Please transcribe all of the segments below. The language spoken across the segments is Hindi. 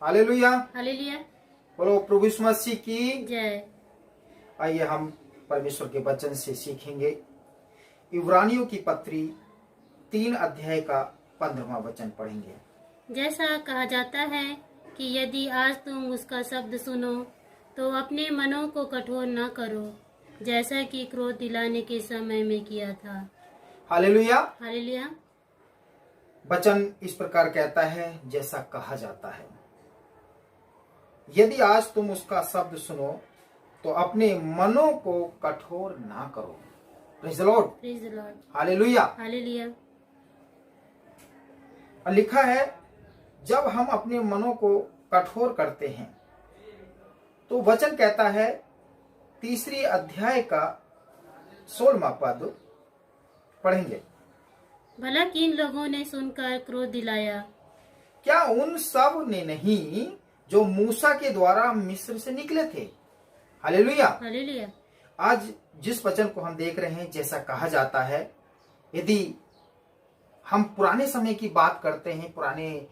हालेलुया। हालेलुया। बोलो प्रभु यीशु मसीह की जय। आइए हम परमेश्वर के वचन से सीखेंगे। इब्रानियों की पत्री 3 अध्याय का 15वां वचन पढ़ेंगे। जैसा कहा जाता है कि यदि आज तुम उसका शब्द सुनो तो अपने मनों को कठोर न करो, जैसा कि क्रोध दिलाने के समय में किया था। हालेलुया। हालेलुया। वचन इस प्रकार कहता है, जैसा कहा जाता है, यदि आज तुम उसका शब्द सुनो तो अपने मनों को कठोर ना करो। Praise the Lord. Praise the Lord. Hallelujah. Hallelujah. लिखा है, जब हम अपने मनों को कठोर करते हैं तो वचन कहता है 3 अध्याय का 16वां पद पढ़ेंगे। भला किन लोगों ने सुनकर क्रोध दिलाया? क्या उन सब ने नहीं जो मूसा के द्वारा मिस्र से निकले थे। हालेलुया। हालेलुया। आज जिस वचन को हम देख रहे हैं, जैसा कहा जाता है, यदि हम पुराने समय की बात करते हैं, पुराने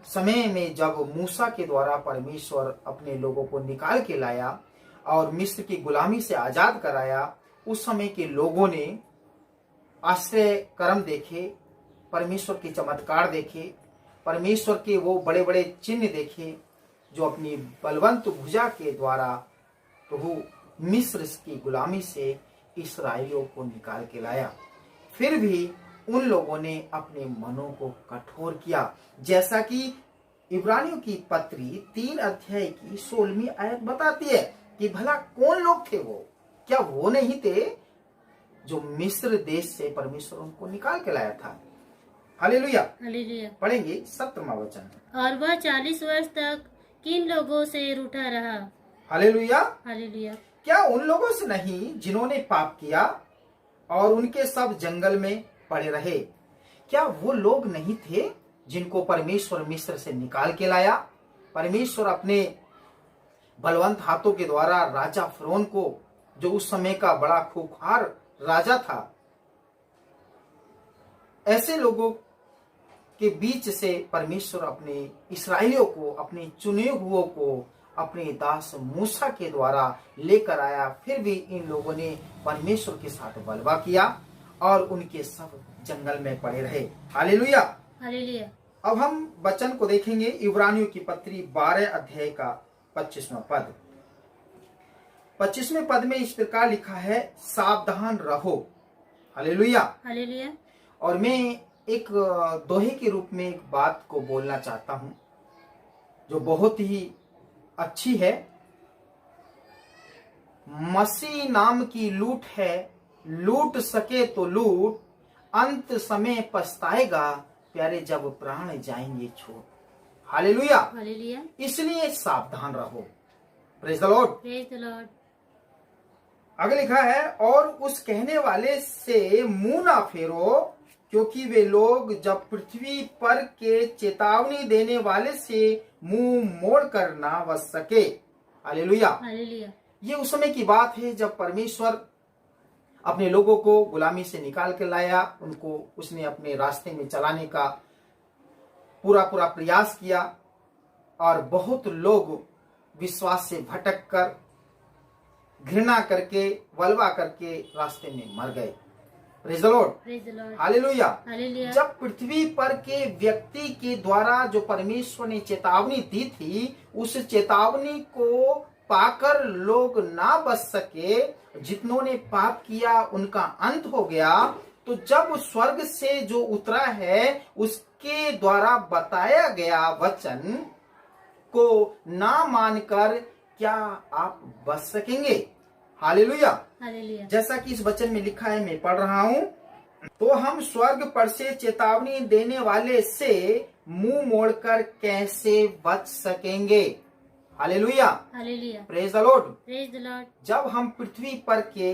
समय में जब मूसा के द्वारा परमेश्वर अपने लोगों को निकाल के लाया और मिस्र की गुलामी से आजाद कराया, उस समय के लोगों ने आश्चर्य कर्म देखे, परमेश्वर के चमत्कार देखे, परमेश्वर के वो बड़े बड़े चिन्ह देखे जो अपनी बलवंत भुजा के द्वारा प्रभु मिस्र की गुलामी से इस्राएलियों को निकाल के लाया। फिर भी उन लोगों ने अपने मनों को कठोर किया, जैसा कि इब्रानियों की पत्री 3 अध्याय की 16वीं आयत बताती है कि भला कौन लोग थे वो? क्या वो नहीं थे जो मिस्र देश से परमेश्वर उनको निकाल के लाया था। हालेलुया। हालेलुया। पढ़ेंगे 17वां वचन। और वह 40 वर्ष तक किन लोगों से रूठा रहा? हालेलुया। हालेलुया। क्या उन लोगों से नहीं जिन्होंने पाप किया और उनके सब जंगल में पड़े रहे? क्या वो लोग नहीं थे जिनको परमेश्वर मिस्र से निकाल के लाया? परमेश्वर अपने बलवंत हाथों के द्वारा राजा फिरौन को, जो उस समय का बड़ा खूंखार राजा था, ऐसे लोगों के बीच से परमेश्वर अपने इस्राएलियों को, अपने चुने हुओं को अपने दास मूसा के द्वारा लेकर आया। फिर भी इन लोगों ने परमेश्वर के साथ बलवा किया और उनके सब जंगल में पड़े रहे। हालेलुया। हालेलुया। अब हम वचन को देखेंगे। इब्रानियों की पत्री 12 अध्याय का 25वां पद। 25वें पद में इस प्रकार लिखा है, सावधान रहो। हालेलुया। हालेलुया। और मैं एक दोहे के रूप में एक बात को बोलना चाहता हूं जो बहुत ही अच्छी है। मसीह नाम की लूट है, लूट सके तो लूट, अंत समय पछताएगा प्यारे जब प्राण जाएंगे छोड़। हालेलुया। हालेलुया। इसलिए सावधान रहो। Praise the Lord. Praise the Lord. आगे लिखा है, और उस कहने वाले से मुंह ना फेरो, क्योंकि वे लोग जब पृथ्वी पर के चेतावनी देने वाले से मुंह मोड़ कर ना बच सके। हालेलुया। हालेलुया। ये उस समय की बात है जब परमेश्वर अपने लोगों को गुलामी से निकाल के लाया, उनको उसने अपने रास्ते में चलाने का पूरा प्रयास किया और बहुत लोग विश्वास से भटक कर, घृणा करके, बलवा करके रास्ते में मर गए। Praise the Lord. Praise the Lord. Hallelujah. Hallelujah. जब पृथ्वी पर के व्यक्ति के द्वारा जो परमेश्वर ने चेतावनी दी थी, उस चेतावनी को पाकर लोग ना बच सके, जितनों ने पाप किया उनका अंत हो गया, तो जब स्वर्ग से जो उतरा है उसके द्वारा बताया गया वचन को ना मानकर क्या आप बच सकेंगे? हालेलुया। हालेलुया। जैसा कि इस वचन में लिखा है, मैं पढ़ रहा हूं, तो हम स्वर्ग पर से चेतावनी देने वाले से मुंह मोड़कर कैसे बच सकेंगे? Hallelujah. Hallelujah. Praise the Lord. Praise the Lord. जब हम पृथ्वी पर के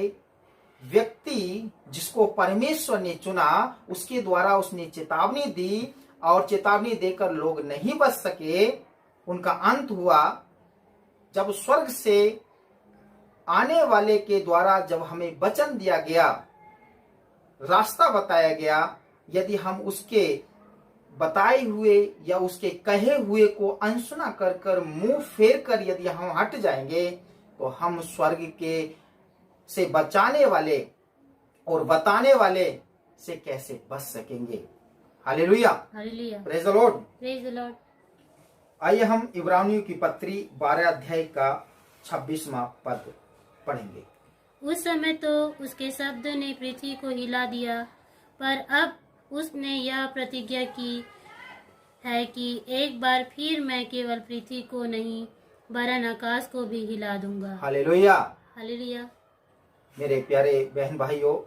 व्यक्ति जिसको परमेश्वर ने चुना, उसके द्वारा उसने चेतावनी दी और चेतावनी देकर लोग नहीं बच सके, उनका अंत हुआ। जब स्वर्ग से आने वाले के द्वारा जब हमें वचन दिया गया, रास्ता बताया गया, यदि हम उसके बताए हुए या उसके कहे हुए को अनसुना कर कर मुंह फेर कर यदि हम हट जाएंगे तो हम स्वर्ग के से बचाने वाले और बताने वाले से कैसे बच सकेंगे। Hallelujah, hallelujah, praise the Lord, praise the Lord. आइए हम इब्रानियों की पत्री 12 अध्याय का 26वां पद पढ़ेंगे। उस समय तो उसके शब्द ने पृथ्वी को हिला दिया, पर अब उसने यह प्रतिज्ञा की है कि एक बार फिर मैं केवल पृथ्वी को नहीं वरन आकाश को भी हिला दूंगा। हालेलुया। हालेलुया। मेरे प्यारे बहन भाइयों,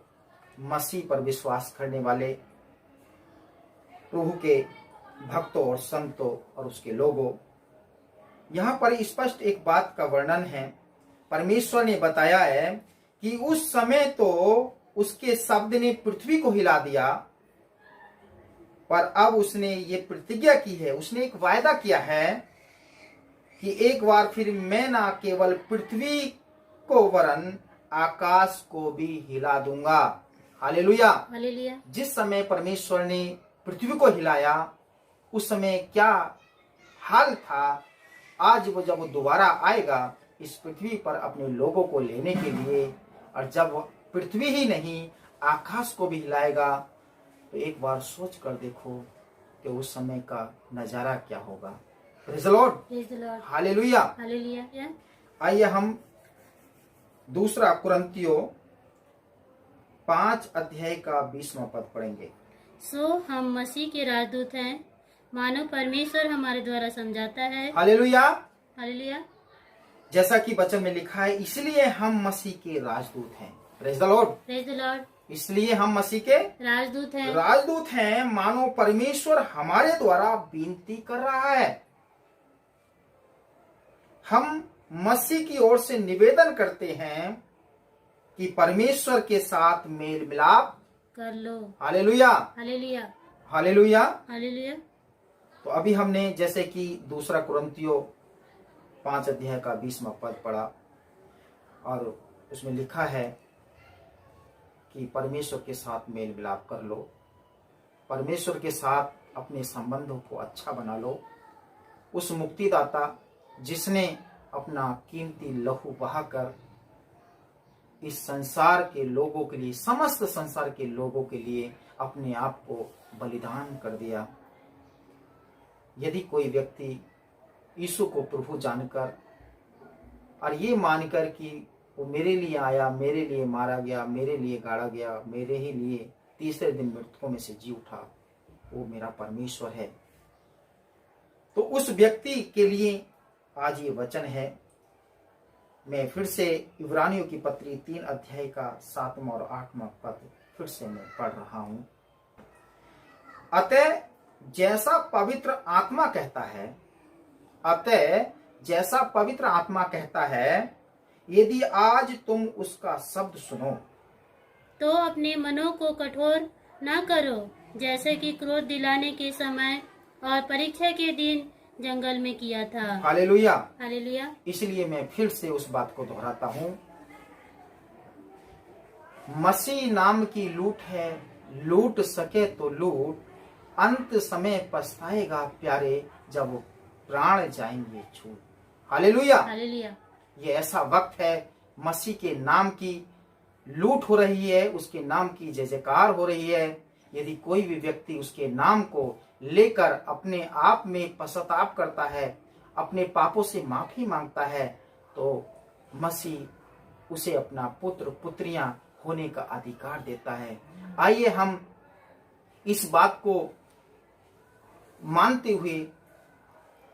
मसीह पर विश्वास करने वाले प्रभु के भक्तों और संतों और उसके लोगों, यहाँ पर स्पष्ट एक बात का वर्णन है। परमेश्वर ने बताया है कि उस समय तो उसके शब्द ने पृथ्वी को हिला दिया, पर अब उसने ये प्रतिज्ञा की है, उसने एक वायदा किया है कि एक बार फिर मैं ना केवल पृथ्वी को वरन आकाश को भी हिला दूंगा। Hallelujah, hallelujah. जिस समय परमेश्वर ने पृथ्वी को हिलाया उस समय क्या हाल था, आज वो जब दोबारा आएगा इस पृथ्वी पर अपने लोगों को लेने के लिए, और जब पृथ्वी ही नहीं आकाश को भी हिलाएगा, तो एक बार सोच कर देखो कि उस समय का नजारा क्या होगा। Praise the Lord, praise the Lord. Hallelujah. Hallelujah. आइए हम दूसरा कुरिन्थियों 5 अध्याय का 20वां पद पढ़ेंगे। सो हम मसीह के राजदूत हैं, मानो परमेश्वर हमारे द्वारा समझाता है। हालेलुया। हालेलुया। जैसा कि वचन में लिखा है, इसलिए हम मसीह के राजदूत हैं। Praise the Lord, praise the Lord. इसलिए हम मसीह के राजदूत हैं। राजदूत हैं, मानो परमेश्वर हमारे द्वारा विनती कर रहा है। हम मसीह की ओर से निवेदन करते हैं कि परमेश्वर के साथ मेल मिलाप कर लो। Hallelujah, hallelujah. हालेलुया। हालेलुया। तो अभी हमने जैसे कि दूसरा कुरिन्थियों 5 अध्याय का 20वां पद पढ़ा, और उसमें लिखा है कि परमेश्वर के साथ मेल मिलाप कर लो, परमेश्वर के साथ अपने संबंधों को अच्छा बना लो। उस मुक्तिदाता जिसने अपना कीमती लहू बहाकर इस संसार के लोगों के लिए, समस्त संसार के लोगों के लिए अपने आप को बलिदान कर दिया। यदि कोई व्यक्ति यीशु को प्रभु जानकर और ये मानकर कि वो मेरे लिए आया, मेरे लिए मारा गया, मेरे लिए गाड़ा गया, मेरे ही लिए तीसरे दिन मृतकों में से जी उठा, वो मेरा परमेश्वर है, तो उस व्यक्ति के लिए आज ये वचन है। मैं फिर से इब्रानियों की पत्री 3 अध्याय का 7वां और 8वां पद फिर से मैं पढ़ रहा हूं। अतः जैसा पवित्र आत्मा कहता है, अतः जैसा पवित्र आत्मा कहता है, यदि आज तुम उसका शब्द सुनो तो अपने मनों को कठोर न करो, जैसे कि क्रोध दिलाने के समय और परीक्षा के दिन जंगल में किया था। हालेलुया। हालेलुया। इसलिए मैं फिर से उस बात को दोहराता हूं, मसीह नाम की लूट है, लूट सके तो लूट, अंत समय पछताएगा प्यारे जब प्राण जाएंगे छूट। हालेलुया। हालेलुया। ये ऐसा वक्त है, मसीह के नाम की लूट हो रही है, उसके नाम की जय जयकार हो रही है। यदि कोई भी व्यक्ति उसके नाम को लेकर अपने आप में पश्चाताप करता है, अपने पापों से माफी मांगता है, तो मसीह उसे अपना पुत्र पुत्रियां होने का अधिकार देता है। आइए हम इस बात को मानते हुए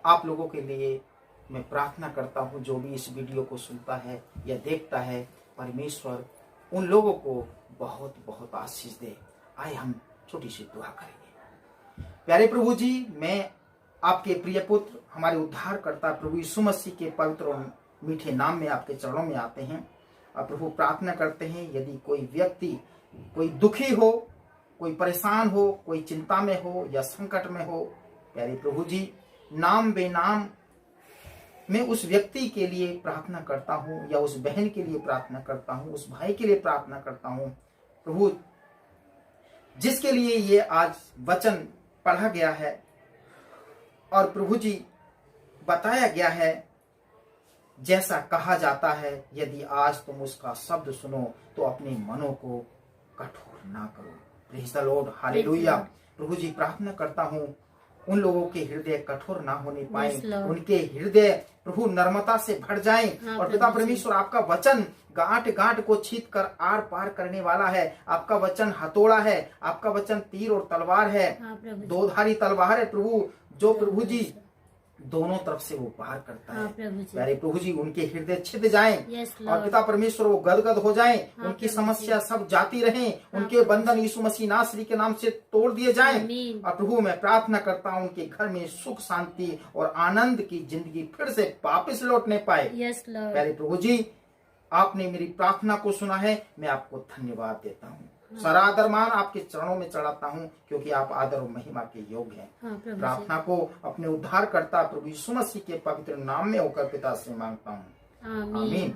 आप लोगों के लिए मैं प्रार्थना करता हूं, जो भी इस वीडियो को सुनता है या देखता है, परमेश्वर उन लोगों को बहुत बहुत आशीष दे। आइए हम छोटी सी दुआ करेंगे। प्यारे प्रभु जी, मैं आपके प्रिय पुत्र, हमारे उद्धारकर्ता प्रभु यीशु मसीह के पवित्र और मीठे नाम में आपके चरणों में आते हैं और प्रभु प्रार्थना करते हैं, यदि कोई व्यक्ति कोई दुखी हो, कोई परेशान हो, कोई चिंता में हो या संकट में हो, प्यारे प्रभु जी, नाम बेनाम मैं उस व्यक्ति के लिए प्रार्थना करता हूँ, या उस बहन के लिए प्रार्थना करता हूँ, उस भाई के लिए प्रार्थना करता हूँ प्रभु, जिसके लिए ये आज वचन पढ़ा गया है और प्रभु जी बताया गया है, जैसा कहा जाता है, यदि आज तुम उसका शब्द सुनो तो अपने मनों को कठोर ना करो। Praise the Lord, hallelujah. प्रभु जी प्रार्थना करता हूँ उन लोगों के हृदय कठोर ना होने पाए, उनके हृदय प्रभु नर्मता से भर जाएं। और पिता परमेश्वर, आपका वचन गांठ गांठ को छीत कर आर पार करने वाला है। आपका वचन हथौड़ा है, आपका वचन तीर और तलवार है, दोधारी तलवार है प्रभु, जो प्रभु जी दोनों तरफ से वो पार करता है। प्यारे प्रभु जी, उनके हृदय छिद जाएं और पिता परमेश्वर वो गदगद हो जाएं, उनकी समस्या सब जाती रहें, उनके बंधन यीशु मसीह नासरी के नाम से तोड़ दिए जाएं। और प्रभु मैं प्रार्थना करता हूँ उनके घर में सुख शांति और आनंद की जिंदगी फिर से वापस लौटने पाए। प्यारे प्रभु जी, आपने मेरी प्रार्थना को सुना है, मैं आपको धन्यवाद देता हूँ। सारा आदर मान आपके चरणों में चढ़ाता हूँ, क्योंकि आप आदर और महिमा के योग्य हैं। प्रार्थना को अपने उद्धार करता प्रभु यीशु मसीह के पवित्र नाम में होकर पिता से मांगता हूँ, आमीन।